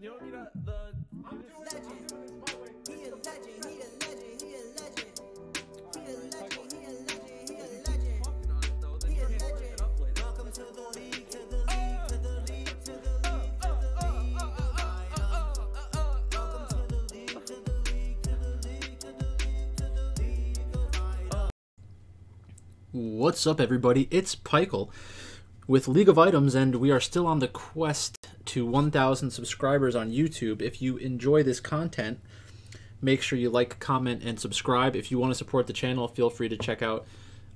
You don't need the. I'm doing this my way. He a legend, he a legend, he a legend. He a legend, he a legend, he a legend. Fucking on it though, then He you a can't fuck legend. it up later. Welcome to the league, to the league, to the league, to the league, to the league of items. Welcome to the league, to the league, to the league, to the league, to the league of items. What's up, everybody? It's Pikel with League of Items, and we are still on the quest to 1,000 subscribers on YouTube. If you enjoy this content, make sure you like, comment, and subscribe. If you want to support the channel, feel free to check out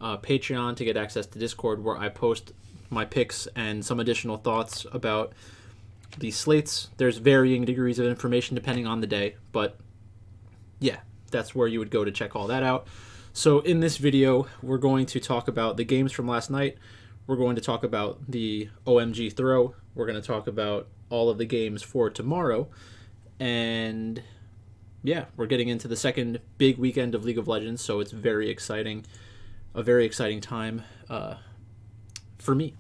Patreon to get access to Discord, where I post my picks and some additional thoughts about the slates. There's varying degrees of information depending on the day, but yeah, that's where you would go to check all that out. So in this video, we're going to talk about the games from last night. We're going to talk about the OMG throw. We're going to talk about all of the games for tomorrow. And yeah, we're getting into the second big weekend of League of Legends, so it's very exciting. A very exciting time for me.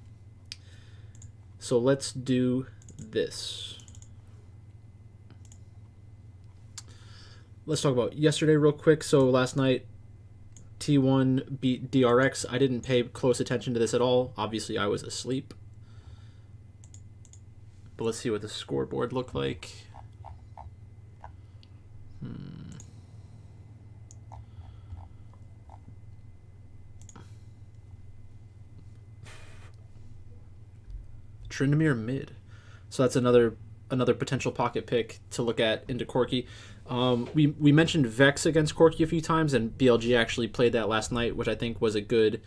So let's do this. Let's talk about yesterday real quick. So last night, T1 beat DRX. I didn't pay close attention to this at all. Obviously, I was asleep. But let's see what the scoreboard looked like. Tryndamere mid. So that's another potential pocket pick to look at into Corki. We mentioned Vex against Corki a few times, and BLG actually played that last night, which I think was a good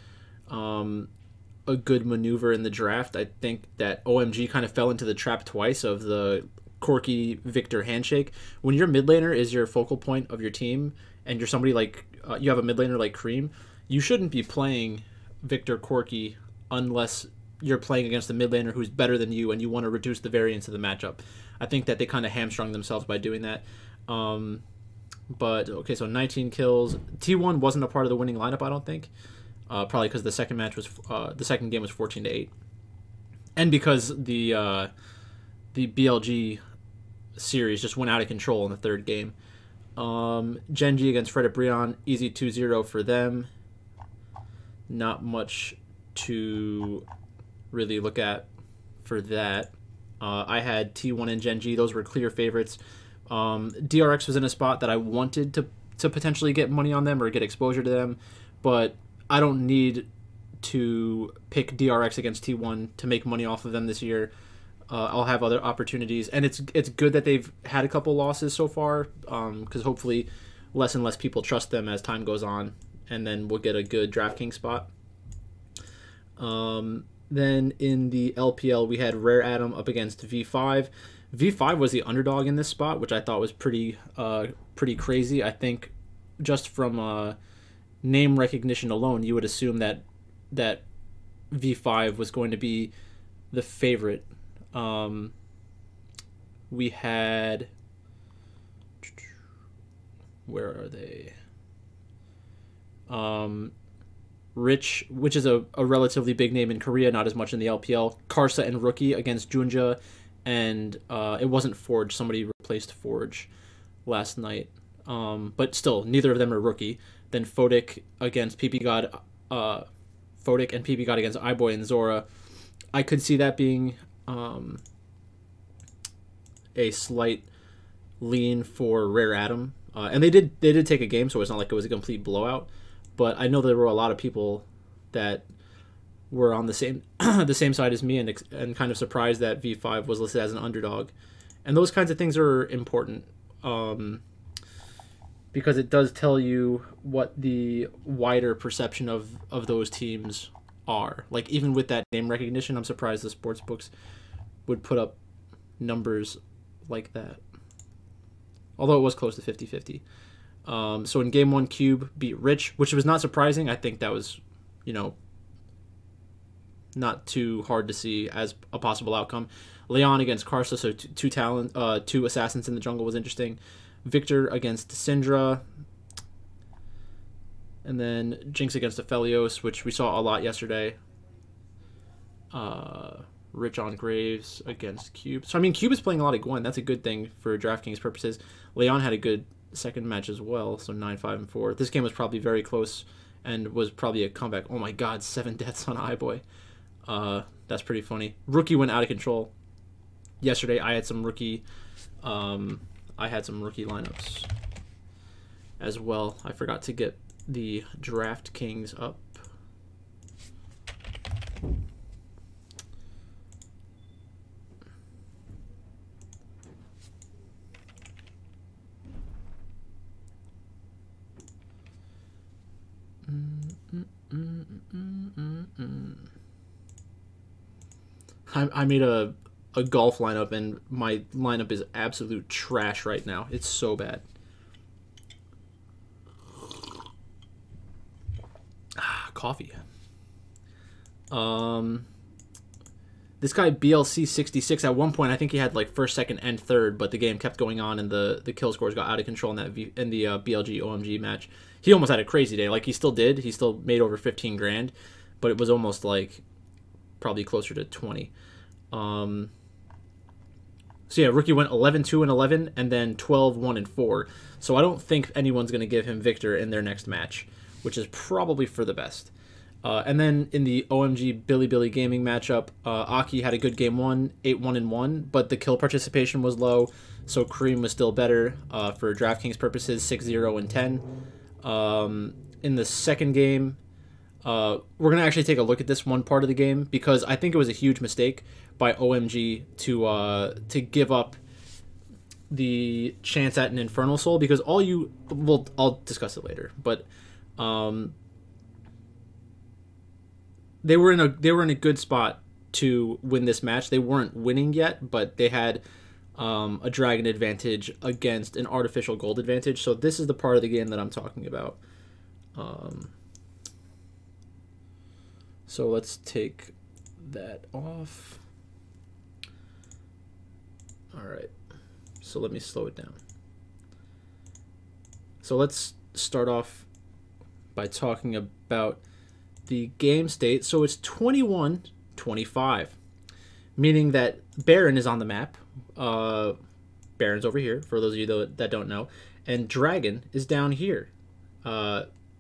maneuver in the draft. I think that OMG kind of fell into the trap twice of the Corki Victor handshake. When your mid laner is your focal point of your team, and you're somebody like you have a mid laner like Cream, you shouldn't be playing Victor Corki unless you're playing against a mid laner who's better than you and you want to reduce the variance of the matchup. I think that they kind of hamstrung themselves by doing that. But okay, so 19 kills. T1 wasn't a part of the winning lineup, I don't think. Probably because the second game was 14-8, and because the BLG series just went out of control in the third game. Genji against Fredit Brion, easy 2-0 for them. Not much to really look at for that. I had T1 and Genji; those were clear favorites. DRX was in a spot that I wanted to potentially get money on them or get exposure to them, but I don't need to pick DRX against T1 to make money off of them this year. I'll have other opportunities, and it's good that they've had a couple losses so far, because hopefully less and less people trust them as time goes on, and then we'll get a good DraftKings spot. Then in the LPL, we had Rare Atom up against V5. V5 was the underdog in this spot, which I thought was pretty crazy. I think just from name recognition alone, you would assume that V5 was going to be the favorite. We had, where are they? Rich, which is a relatively big name in Korea, not as much in the LPL. Karsa and Rookie against Junja, and it wasn't Forge. Somebody replaced Forge last night. But still, neither of them are Rookie. Then Fodic against PP God, Fodic and PP God against iBoy and Zora. I could see that being a slight lean for Rare Atom, and they did take a game, so it's not like it was a complete blowout. But I know there were a lot of people that were on the same the same side as me, and kind of surprised that V5 was listed as an underdog, and those kinds of things are important. Because it does tell you what the wider perception of those teams are. Like, even with that name recognition, I'm surprised the sports books would put up numbers like that. Although it was close to 50-50. So in Game 1, Cube beat Rich, which was not surprising. I think that was, not too hard to see as a possible outcome. Leon against Karsa, so two assassins in the jungle was interesting. Victor against Syndra, and then Jinx against Aphelios, which we saw a lot yesterday. Rich on Graves against Cube. So, I mean, Cube is playing a lot of Gwen. That's a good thing for DraftKings purposes. Leon had a good second match as well, so 9-5-4. This game was probably very close and was probably a comeback. Oh, my God, 7 deaths on iBoy. That's pretty funny. Rookie went out of control. Yesterday, I had some rookie lineups as well. I forgot to get the DraftKings up. I made a golf lineup, and my lineup is absolute trash right now. It's so bad. Coffee. This guy BLC66, at one point I think he had like first, second, and third, but the game kept going on and the kill scores got out of control in that BLG OMG match. He almost had a crazy day. Like, he still did. He still made over 15 grand, but it was almost like probably closer to 20. So yeah, Rookie went 11-2-11 and then 12-1-4. So I don't think anyone's going to give him Victor in their next match, which is probably for the best. And then in the OMG Billy Gaming matchup, Aki had a good game 1, 8-1-1, but the kill participation was low, so Kareem was still better for DraftKings purposes, 6-0-10. In the second game, we're going to actually take a look at this one part of the game, because I think it was a huge mistake by OMG to give up the chance at an Infernal Soul, because I'll discuss it later, but they were in a good spot to win this match. They weren't winning yet, but they had a dragon advantage against an artificial gold advantage. So this is the part of the game that I'm talking about. So let's take that off. All right. So let me slow it down. So let's start off by talking about the game state. So it's 21-25, meaning that Baron is on the map. Baron's over here, for those of you that don't know, and Dragon is down here.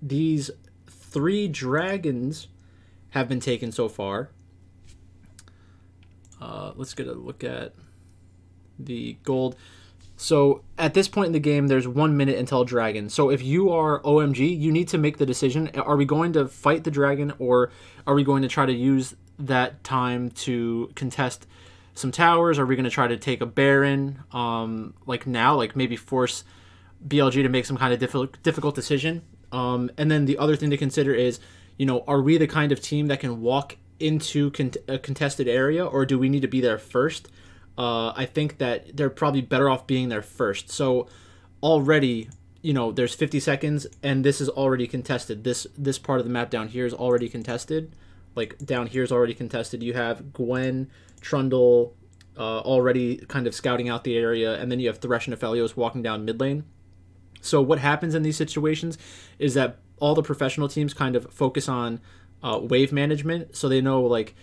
These 3 dragons have been taken so far. Let's get a look at the gold. So at this point in the game, there's 1 minute until Dragon. So if you are OMG, you need to make the decision. Are we going to fight the Dragon, or are we going to try to use that time to contest some towers? Are we going to try to take a Baron like now, like maybe force BLG to make some kind of difficult decision? And then the other thing to consider is, are we the kind of team that can walk into a contested area, or do we need to be there first? I think that they're probably better off being there first. So already, there's 50 seconds, and this is already contested. This part of the map down here is already contested. Like, down here is already contested. You have Gwen, Trundle already kind of scouting out the area, and then you have Thresh and Aphelios walking down mid lane. So what happens in these situations is that all the professional teams kind of focus on wave management, so they know, like,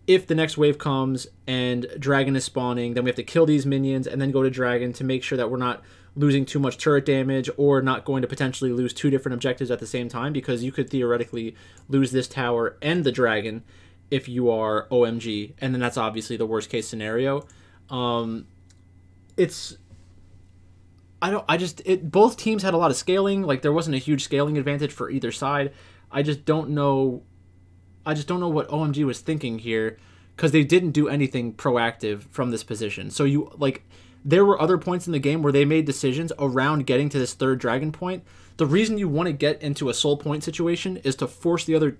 if the next wave comes and Dragon is spawning, then we have to kill these minions and then go to Dragon to make sure that we're not losing too much turret damage, or not going to potentially lose 2 different objectives at the same time, because you could theoretically lose this tower and the Dragon if you are OMG, and then that's obviously the worst case scenario. Both teams had a lot of scaling. Like, there wasn't a huge scaling advantage for either side. I just don't know what OMG was thinking here, because they didn't do anything proactive from this position. So there were other points in the game where they made decisions around getting to this 3rd dragon point. The reason you want to get into a soul point situation is to force the other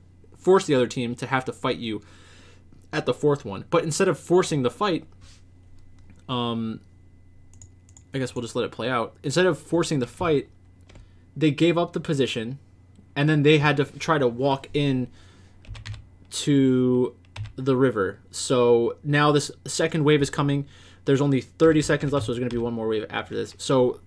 team to have to fight you at the 4th one. But instead of forcing the fight, I guess we'll just let it play out. Instead of forcing the fight, they gave up the position, and then they had to try to walk in to the river. So now this second wave is coming. There's only 30 seconds left, so there's going to be one more wave after this. So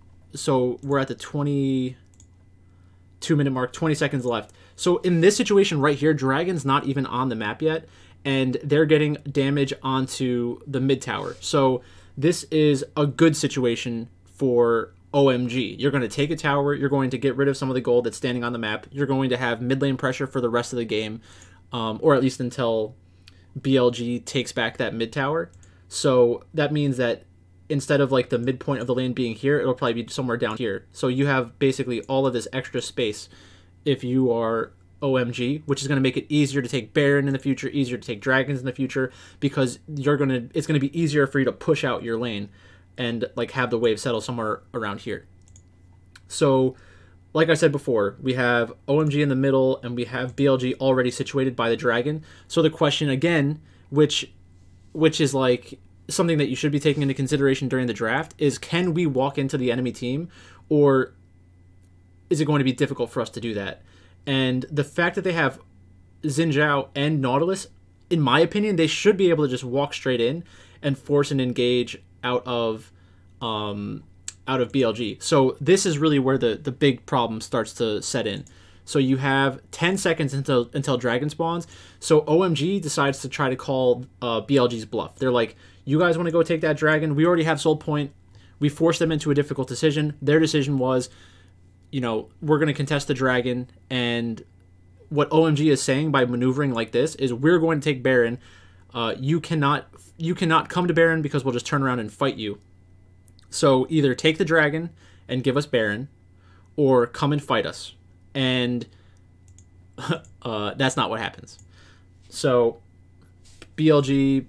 we're at the 22-minute mark, 20 seconds left. So in this situation right here, Dragon's not even on the map yet, and they're getting damage onto the mid tower. So this is a good situation for OMG. You're going to take a tower, you're going to get rid of some of the gold that's standing on the map, you're going to have mid lane pressure for the rest of the game, or at least until BLG takes back that mid tower. So that means that instead of like the midpoint of the lane being here, it'll probably be somewhere down here. So you have basically all of this extra space if you are OMG, which is going to make it easier to take Baron in the future, easier to take Dragons in the future, because it's going to be easier for you to push out your lane and like have the wave settle somewhere around here. So like I said before, we have OMG in the middle and we have BLG already situated by the dragon. So the question again, which is like something that you should be taking into consideration during the draft, is can we walk into the enemy team, or is it going to be difficult for us to do that? And the fact that they have Xin Zhao and Nautilus, in my opinion, they should be able to just walk straight in and force an engage out of BLG. So this is really where the big problem starts to set in. So you have 10 seconds until Dragon spawns. So OMG decides to try to call BLG's bluff. They're like, you guys want to go take that dragon? We already have Soul Point. We forced them into a difficult decision. Their decision was, you know, we're going to contest the dragon. And what OMG is saying by maneuvering like this is, we're going to take Baron. You cannot come to Baron because we'll just turn around and fight you. So either take the dragon and give us Baron, or come and fight us. And that's not what happens. So BLG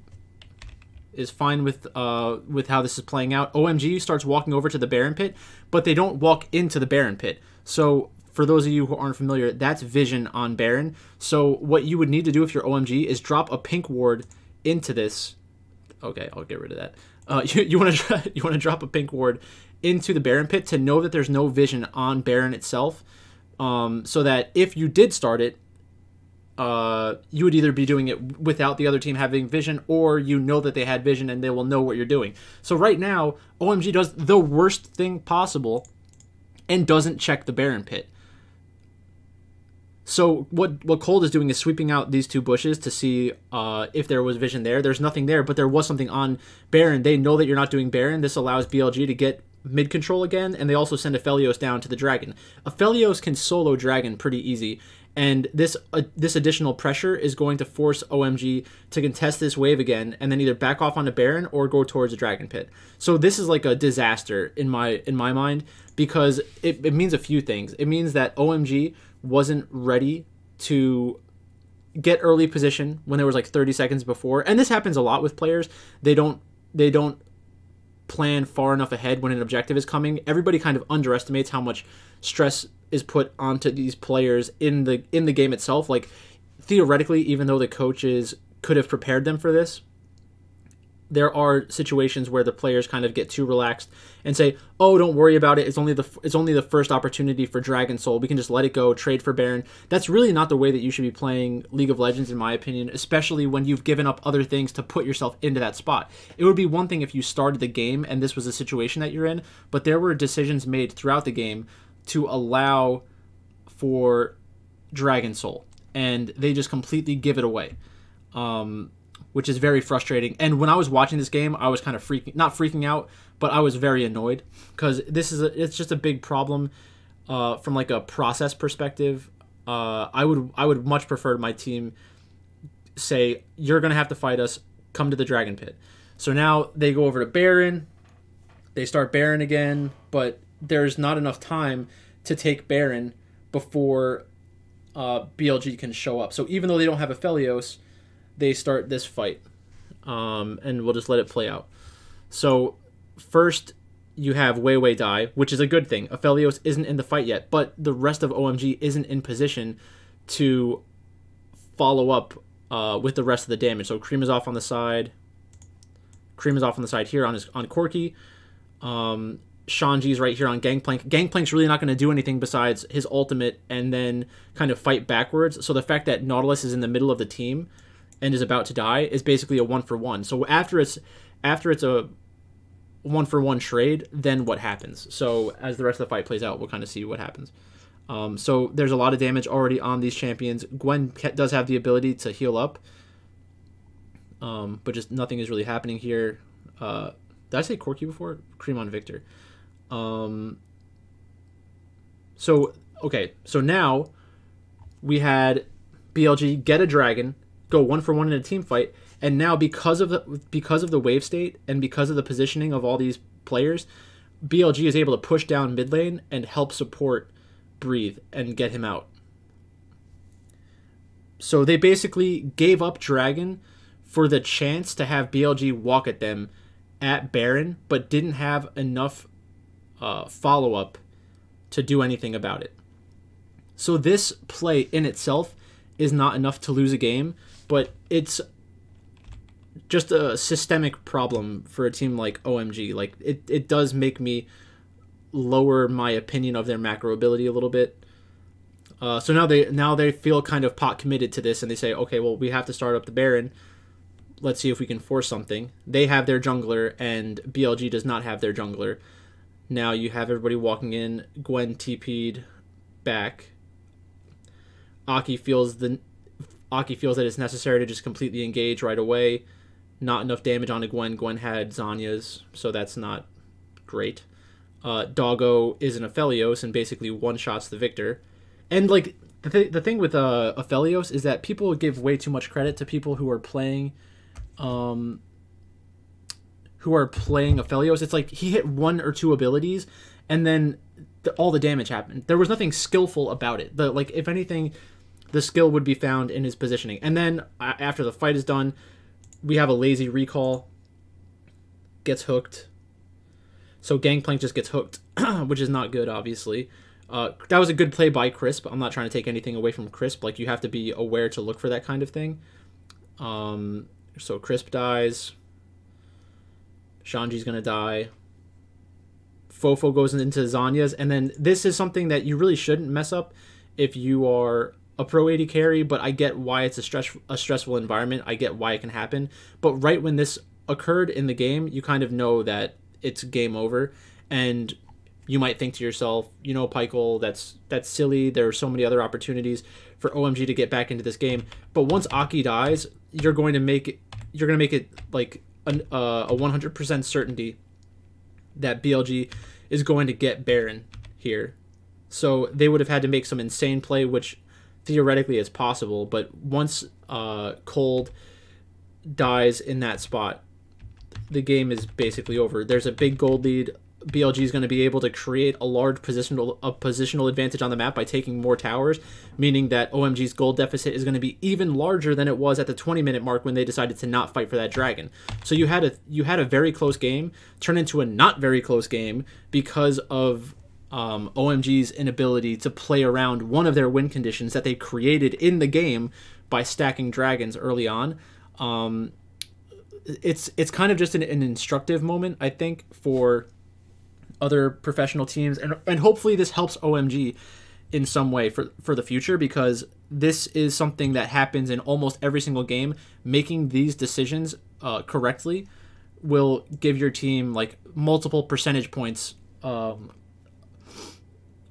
is fine with how this is playing out. OMG starts walking over to the Baron pit, but they don't walk into the Baron pit. So for those of you who aren't familiar, that's vision on Baron. So what you would need to do if you're OMG is drop a pink ward into this. Okay, I'll get rid of that. You want to drop a pink ward into the Baron pit to know that there's no vision on Baron itself, so that if you did start it, you would either be doing it without the other team having vision, or you know that they had vision and they will know what you're doing. So right now, OMG does the worst thing possible and doesn't check the Baron pit. So what Cold is doing is sweeping out these two bushes to see if there was vision there. There's nothing there, but there was something on Baron. They know that you're not doing Baron. This allows BLG to get mid control again, and they also send Aphelios down to the dragon. Aphelios can solo dragon pretty easy, and this additional pressure is going to force OMG to contest this wave again, and then either back off onto Baron or go towards the dragon pit. So this is like a disaster in my mind, because it means a few things. It means that OMG wasn't ready to get early position when there was like 30 seconds before, and this happens a lot with players. They don't plan far enough ahead when an objective is coming. Everybody kind of underestimates how much stress is put onto these players in the game itself. Like, theoretically, even though the coaches could have prepared them for this, there are situations where the players kind of get too relaxed and say, "Oh, don't worry about it. It's only the first opportunity for Dragon Soul. We can just let it go, trade for Baron." That's really not the way that you should be playing League of Legends, in my opinion, especially when you've given up other things to put yourself into that spot. It would be one thing if you started the game and this was the situation that you're in, but there were decisions made throughout the game to allow for Dragon Soul, and they just completely give it away. Which is very frustrating. And when I was watching this game, I was kind of not freaking out, but I was very annoyed, because it's just a big problem from like a process perspective. I would much prefer my team say, "You're gonna have to fight us. Come to the Dragon Pit." So now they go over to Baron. They start Baron again, but there's not enough time to take Baron before BLG can show up. So even though they don't have Aphelios, they start this fight, and we'll just let it play out. So first you have Wei Wei die, which is a good thing. Aphelios isn't in the fight yet, but the rest of OMG isn't in position to follow up with the rest of the damage. So Cream is off on the side. Cream is off on the side here on Corki. Shanji's right here on Gangplank. Gangplank's really not going to do anything besides his ultimate and then kind of fight backwards. So the fact that Nautilus is in the middle of the team and is about to die is basically a 1-for-1. So after it's a 1-for-1 trade, then what happens? So as the rest of the fight plays out, we'll kind of see what happens. So there's a lot of damage already on these champions. Gwen does have the ability to heal up. but just nothing is really happening here. Did I say Corki before? Cream on Victor. So now we had BLG get a dragon, go 1-for-1 in a team fight, and now because of the wave state and because of the positioning of all these players, BLG is able to push down mid lane and help support Breathe and get him out. So they basically gave up dragon for the chance to have BLG walk at them at Baron, but didn't have enough follow-up to do anything about it. So this play in itself is not enough to lose a game, but it's just a systemic problem for a team like OMG. Like it does make me lower my opinion of their macro ability a little bit. So now they feel kind of pot committed to this, and they say, okay, well, we have to start up the Baron. Let's see if we can force something. They have their jungler, and BLG does not have their jungler. Now you have everybody walking in. Gwen TP'd back. Aki feels that it's necessary to just completely engage right away. Not enough damage on a Gwen. Gwen had Zanya's, so that's not great. Doggo is an Aphelios and basically one-shots the Victor. And like the thing with Aphelios is that people give way too much credit to people who are playing Aphelios. It's like he hit 1 or 2 abilities, and then all the damage happened. There was nothing skillful about it. Like if anything, the skill would be found in his positioning. And then after the fight is done, we have a lazy recall. Gets hooked. So Gangplank just gets hooked, which is not good, obviously. That was a good play by Crisp. I'm not trying to take anything away from Crisp. Like, you have to be aware to look for that kind of thing. So Crisp dies. Shanji's going to die. Fofo goes into Zanya's. And then this is something that you really shouldn't mess up if you are a pro AD carry, but I get why it's a stressful environment. I get why it can happen. But right when this occurred in the game, you kind of know that it's game over. And you might think to yourself, you know, Pykel, that's silly. There are so many other opportunities for OMG to get back into this game. But once Aki dies, you're going to make it like a 100% certainty that BLG is going to get Baron here. So they would have had to make some insane play, which theoretically is possible. But once Cold dies in that spot, the game is basically over. There's a big gold lead. BLG is going to be able to create a large positional advantage on the map by taking more towers, meaning that OMG's gold deficit is going to be even larger than it was at the 20-minute mark when they decided to not fight for that dragon. So you had a very close game turn into a not very close game because of OMG's inability to play around one of their win conditions that they created in the game by stacking dragons early on. It's kind of just an instructive moment, I think, for other professional teams, and hopefully this helps OMG in some way for the future, because this is something that happens in almost every single game. Making these decisions correctly will give your team like multiple percentage points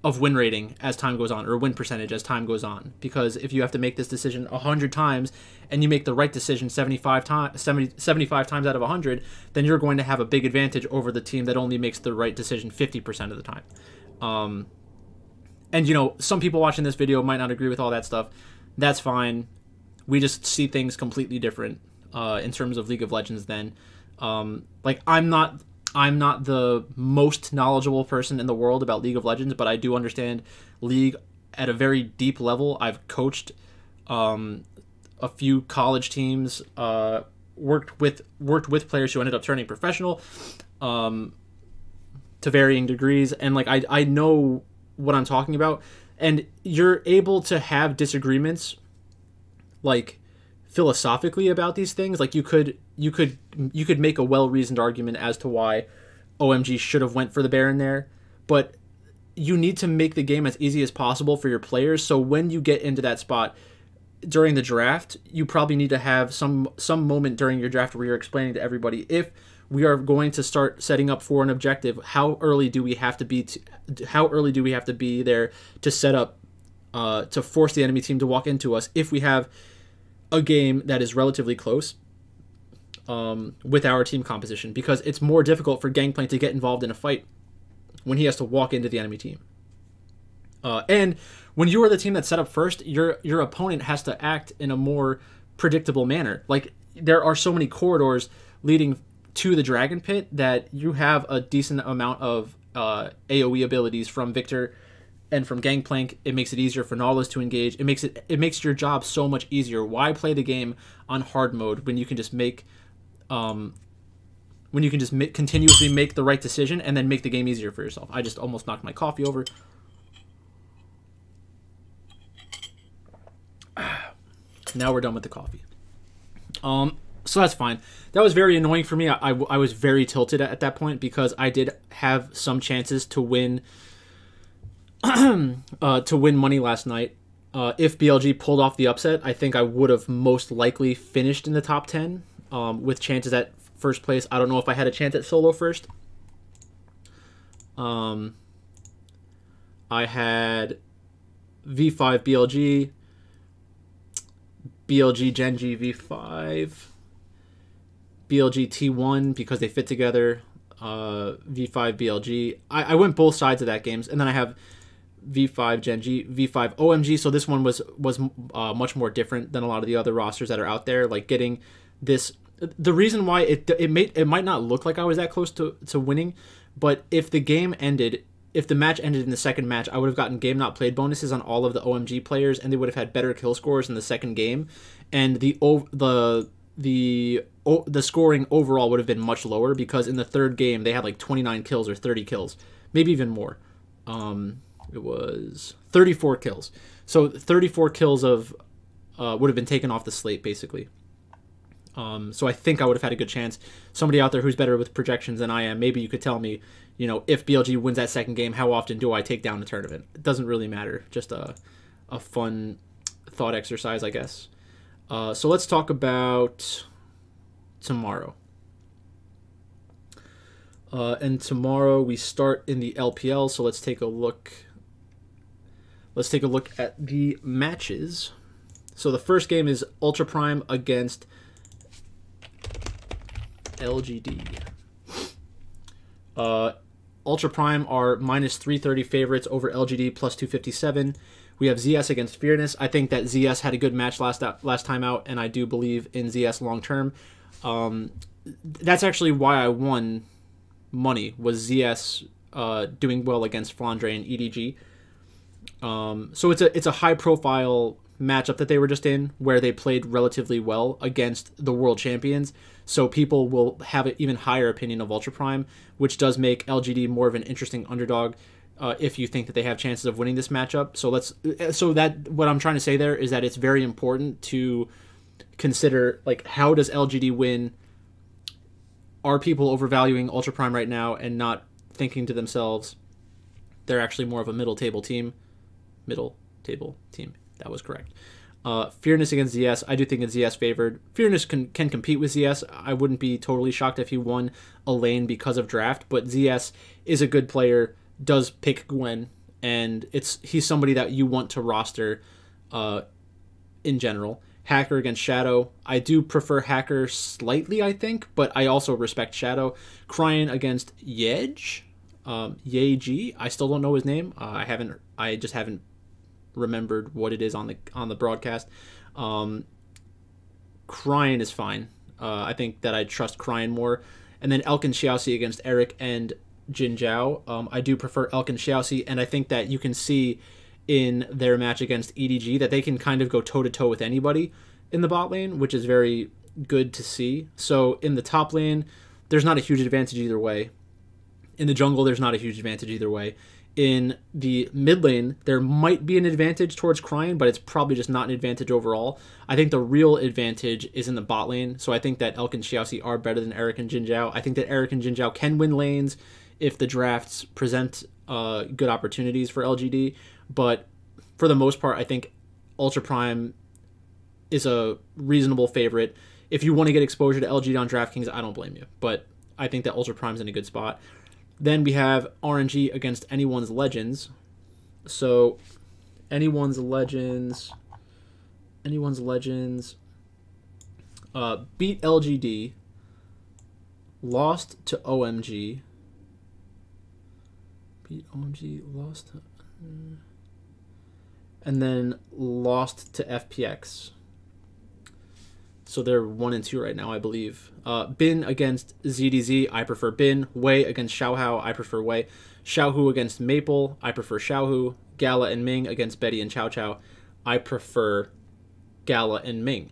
of win rating as time goes on, or win percentage as time goes on. Because if you have to make this decision 100 times and you make the right decision 75 times out of 100, then you're going to have a big advantage over the team that only makes the right decision 50% of the time. And you know, some people watching this video might not agree with all that stuff. That's fine. We just see things completely different in terms of League of Legends then. Like, I'm not the most knowledgeable person in the world about League of Legends, but I do understand League at a very deep level. I've coached a few college teams, worked with players who ended up turning professional to varying degrees, and like I know what I'm talking about. And you're able to have disagreements, like philosophically about these things. Like you could make a well-reasoned argument as to why OMG should have went for the Baron there, but you need to make the game as easy as possible for your players. So when you get into that spot during the draft, you probably need to have some moment during your draft where you're explaining to everybody, if we are going to start setting up for an objective, how early do we have to be there to set up to force the enemy team to walk into us if we have a game that is relatively close. with our team composition, because it's more difficult for Gangplank to get involved in a fight when he has to walk into the enemy team. And when you are the team that's set up first, your opponent has to act in a more predictable manner. Like, there are so many corridors leading to the Dragon Pit that you have a decent amount of AoE abilities from Victor and from Gangplank. It makes it easier for Nautilus to engage. It makes your job so much easier. Why play the game on hard mode when you can just continuously make the right decision and then make the game easier for yourself? I just almost knocked my coffee over. Now we're done with the coffee. So that's fine. That was very annoying for me. I was very tilted at that point because I did have some chances to win money last night. If BLG pulled off the upset, I think I would have most likely finished in the top 10 with chances at first place. I don't know if I had a chance at solo first. I had V5 BLG, BLG Genji V5, BLG T1 because they fit together, V5 BLG. I went both sides of that games, and then I have V5 Genji, V5 OMG. So this one was much more different than a lot of the other rosters that are out there. Like, getting this, the reason why it might not look like I was that close to winning, but if the match ended in the second match, I would have gotten game not played bonuses on all of the OMG players, and they would have had better kill scores in the second game, and the scoring overall would have been much lower because in the third game they had like 29 kills or 30 kills, maybe even more. It was 34 kills. So 34 kills of would have been taken off the slate basically. So I think I would have had a good chance. Somebody out there who's better with projections than I am, maybe you could tell me, if BLG wins that second game, how often do I take down the tournament? It doesn't really matter. Just a fun thought exercise, I guess. So let's talk about tomorrow. And tomorrow we start in the LPL, so let's take a look. Let's take a look at the matches. So the first game is Ultra Prime against LGD. Ultra Prime are minus 330 favorites over LGD plus 257. We have ZS against Fearness. I think that ZS had a good match last time out, and I do believe in ZS long term. That's actually why I won money, was ZS doing well against Flandre and EDG. So it's a high profile matchup that they were just in, where they played relatively well against the world champions. So people will have an even higher opinion of Ultra Prime, which does make LGD more of an interesting underdog if you think that they have chances of winning this matchup. So what I'm trying to say there is that it's very important to consider, like, how does LGD win? Are people overvaluing Ultra Prime right now and not thinking to themselves they're actually more of a middle table team? Middle table team. That was correct. Fearness against ZS. I do think it's ZS favored. Fearness can compete with ZS. I wouldn't be totally shocked if he won a lane because of draft, but ZS is a good player, does pick Gwen, and he's somebody that you want to roster in general. Hacker against Shadow. I do prefer Hacker slightly, I think, but I also respect Shadow. Cryan against Yej. Yeji. I still don't know his name. I just haven't remembered what it is on the broadcast. Cryan is fine. I think that I trust Cryan more. And then Elkin Xiaoxi against Eric and Jin Zhao. I do prefer Elkin Xiaoxi, and I think that you can see in their match against EDG that they can kind of go toe-to-toe with anybody in the bot lane, which is very good to see. So in the top lane, there's not a huge advantage either way. In the jungle, there's not a huge advantage either way. In the mid lane, there might be an advantage towards Cryan, but it's probably just not an advantage overall. I think the real advantage is in the bot lane, so I think that Elkin Xiaoxi are better than Eric and Jin Zhao. I think that Eric and Jin Zhao can win lanes if the drafts present good opportunities for LGD, but for the most part, I think Ultra Prime is a reasonable favorite. If you want to get exposure to LGD on DraftKings, I don't blame you, but I think that Ultra Prime's in a good spot. Then we have RNG against Anyone's Legends. So, Anyone's Legends beat LGD lost to OMG. Beat OMG, lost to... and then lost to FPX. So they're 1-2 right now, I believe. Bin against ZDZ, I prefer Bin. Wei against Xiaohao, I prefer Wei. Xiaohu against Maple, I prefer Xiaohu. Gala and Ming against Betty and Chow Chow, I prefer Gala and Ming.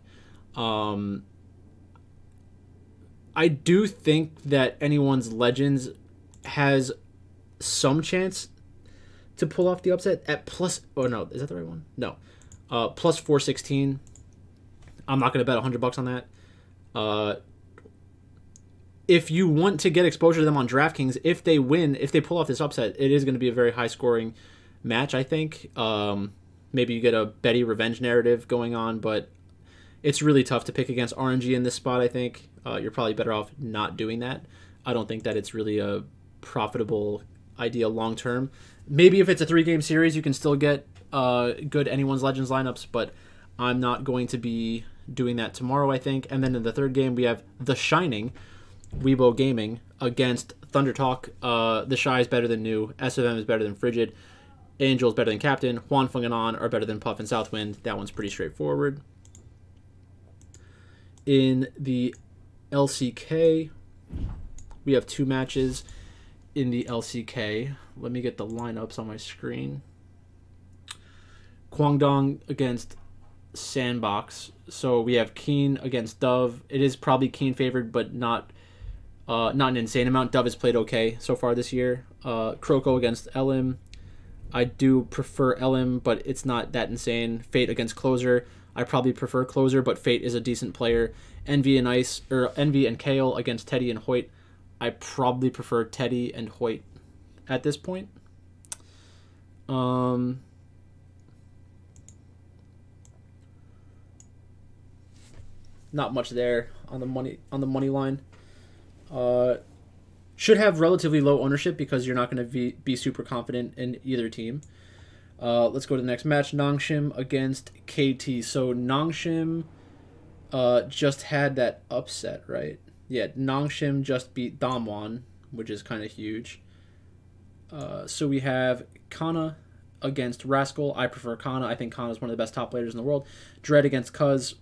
I do think that anyone's Legends has some chance to pull off the upset at plus... Oh, no. Is that the right one? No. Plus 416. I'm not going to bet $100 on that. If you want to get exposure to them on DraftKings, if they win, if they pull off this upset, it is going to be a very high-scoring match, I think. Maybe you get a Betty revenge narrative going on, but it's really tough to pick against RNG in this spot, I think. You're probably better off not doing that. I don't think that it's really a profitable idea long-term. Maybe if it's a 3-game series, you can still get good Anyone's Legends lineups, but I'm not going to be doing that tomorrow, I think. And then in the third game, we have The Shining, Weibo Gaming, against Thunder Talk. The Shy is better than New. SFM is better than Frigid. Angel is better than Captain. Huan Feng and An are better than Puff and Southwind. That one's pretty straightforward. In the LCK, we have 2 matches in the LCK. Let me get the lineups on my screen. Guangdong against Sandbox. So we have Keen against Dove. It is probably Keen favored, but not an insane amount. Dove has played okay so far this year. Kroko against Elim. I do prefer Elim, but it's not that insane. Fate against Closer. I probably prefer Closer, but Fate is a decent player. Envy and Kale against Teddy and Hoyt. I probably prefer Teddy and Hoyt at this point. Not much there on the money line. Should have relatively low ownership because you're not going to be super confident in either team. Let's go to the next match. Nongshim against KT. So Nongshim just had that upset, right? Yeah, Nongshim just beat Damwon, which is kind of huge. So we have Kana against Rascal. I prefer Kana. I think Kana is one of the best top players in the world. Dread against Cuz.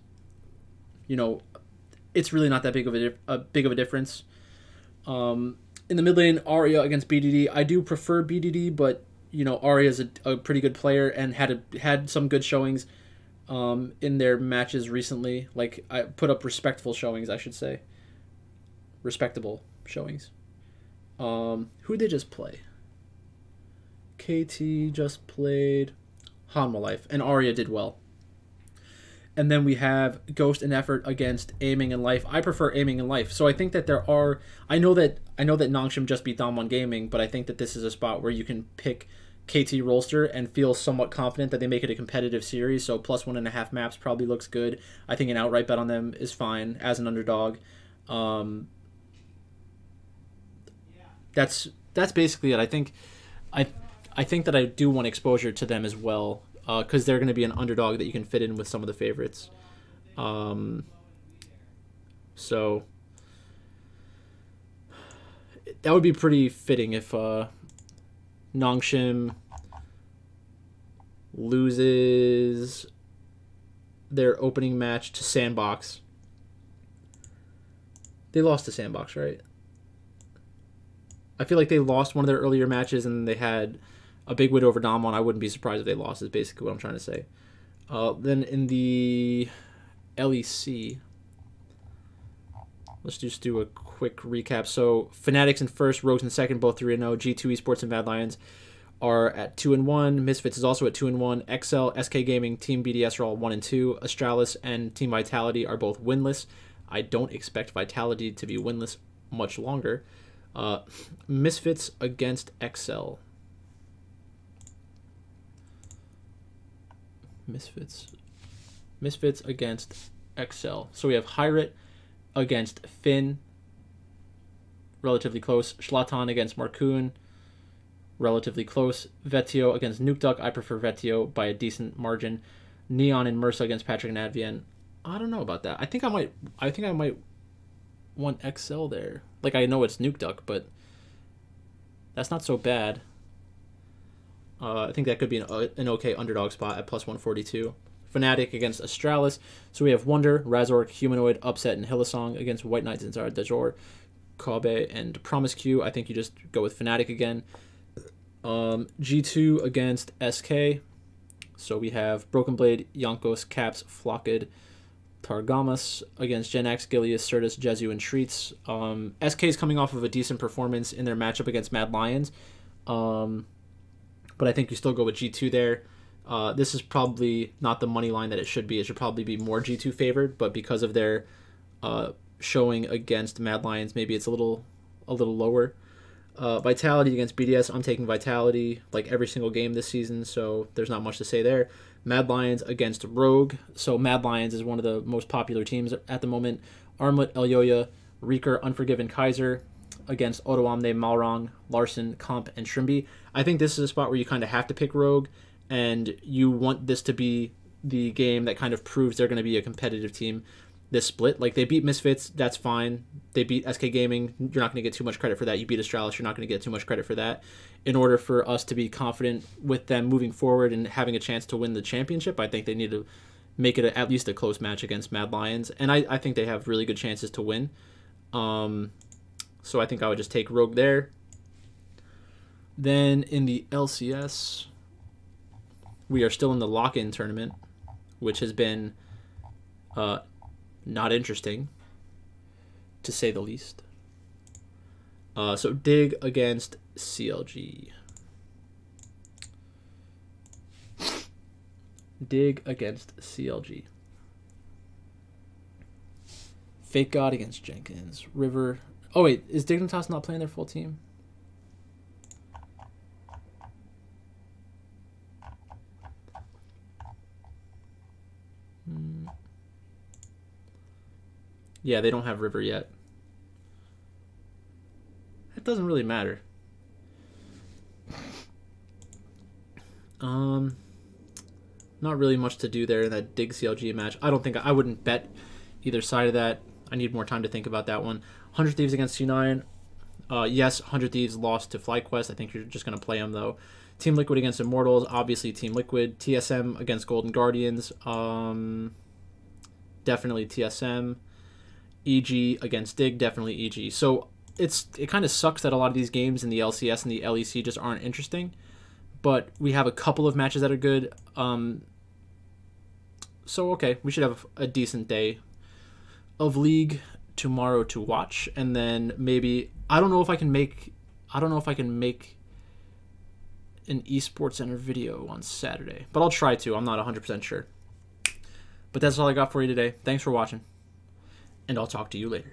You know, it's really not that big of a difference. In the mid lane, Arya against BDD. I do prefer BDD, but you know, Arya is a pretty good player and had some good showings in their matches recently. Like, I put up respectful showings, I should say. Respectable showings. Who did they just play? KT just played Hanwha Life, and Arya did well. And then we have Ghost and Effort against Aiming and Life. I prefer Aiming and Life. So I think that there are... I know that Nongshim just beat Damwon Gaming, but I think that this is a spot where you can pick KT Rolster and feel somewhat confident that they make it a competitive series. So plus 1.5 maps probably looks good. I think an outright bet on them is fine as an underdog. That's basically it. I think that I do want exposure to them as well. Because they're going to be an underdog that you can fit in with some of the favorites. So that would be pretty fitting if Nongshim loses their opening match to Sandbox. They lost to Sandbox, right? I feel like they lost one of their earlier matches and they had a big win over Damwon. I wouldn't be surprised if they lost, is basically what I'm trying to say. Then in the LEC, let's just do a quick recap. So Fanatics in first, Rogues in second, both 3-0. G2 Esports and Bad Lions are at 2-1. Misfits is also at 2-1. XL, SK Gaming, Team BDS are all 1-2. Astralis and Team Vitality are both winless. I don't expect Vitality to be winless much longer. Misfits against XL. Misfits against XL. So we have Hyrit against Finn, relatively close. Schlatan against Markoon, relatively close. Vetio against Nukeduck. I prefer Vetio by a decent margin. Neon and Mursa against Patrick and Advian. I don't know about that. I think I might one XL there. Like, I know it's Nuke Duck, but that's not so bad. I think that could be an okay underdog spot at plus 142. Fnatic against Astralis. So we have Wonder, Razork, Humanoid, Upset, and Hillsong against White Knight, Zinzar, Dajor, Kobe, and Promiscu. I think you just go with Fnatic again. G2 against SK. So we have Broken Blade, Yonkos, Caps, Flocked, Targamas against Gen X, Gilius, Certus, Jezu, and Treats. SK is coming off of a decent performance in their matchup against Mad Lions. But I think you still go with G2 there. This is probably not the money line that it should be. It should probably be more G2 favored, but because of their showing against Mad Lions, maybe it's a little lower. Vitality against BDS, I'm taking Vitality like every single game this season, so there's not much to say there. Mad Lions against Rogue. So Mad Lions is one of the most popular teams at the moment. Armlet, Elyoya, Reeker, Unforgiven, Kaiser against Otoamne, Malrong, Larson, Comp, and Shrimby. I think this is a spot where you kind of have to pick Rogue, and you want this to be the game that kind of proves they're going to be a competitive team this split. Like, they beat Misfits, that's fine. They beat SK Gaming, you're not going to get too much credit for that. You beat Astralis, you're not going to get too much credit for that. In order for us to be confident with them moving forward and having a chance to win the championship, I think they need to make it at least a close match against Mad Lions, and I think they have really good chances to win. So I think I would just take Rogue there. Then in the LCS, we are still in the lock-in tournament, which has been not interesting, to say the least. So Dig against CLG. Dig against CLG. Fake God against Jenkins. River. Oh, wait. Is Dignitas not playing their full team? Yeah, they don't have River yet. It doesn't really matter. Not really much to do there in that Dig CLG match. I don't think I wouldn't bet either side of that. I need more time to think about that one. 100 Thieves against C9. Yes, 100 Thieves lost to FlyQuest. I think you're just going to play them, though. Team Liquid against Immortals. Obviously, Team Liquid. TSM against Golden Guardians. Definitely TSM. EG against Dig. Definitely EG. So it kind of sucks that a lot of these games in the LCS and the LEC just aren't interesting. But we have a couple of matches that are good. So, okay, we should have a decent day of League tomorrow to watch, and then maybe I don't know if I can make an esports center video on Saturday, but I'll try to. I'm not 100% sure. But that's all I got for you today. Thanks for watching, and I'll talk to you later.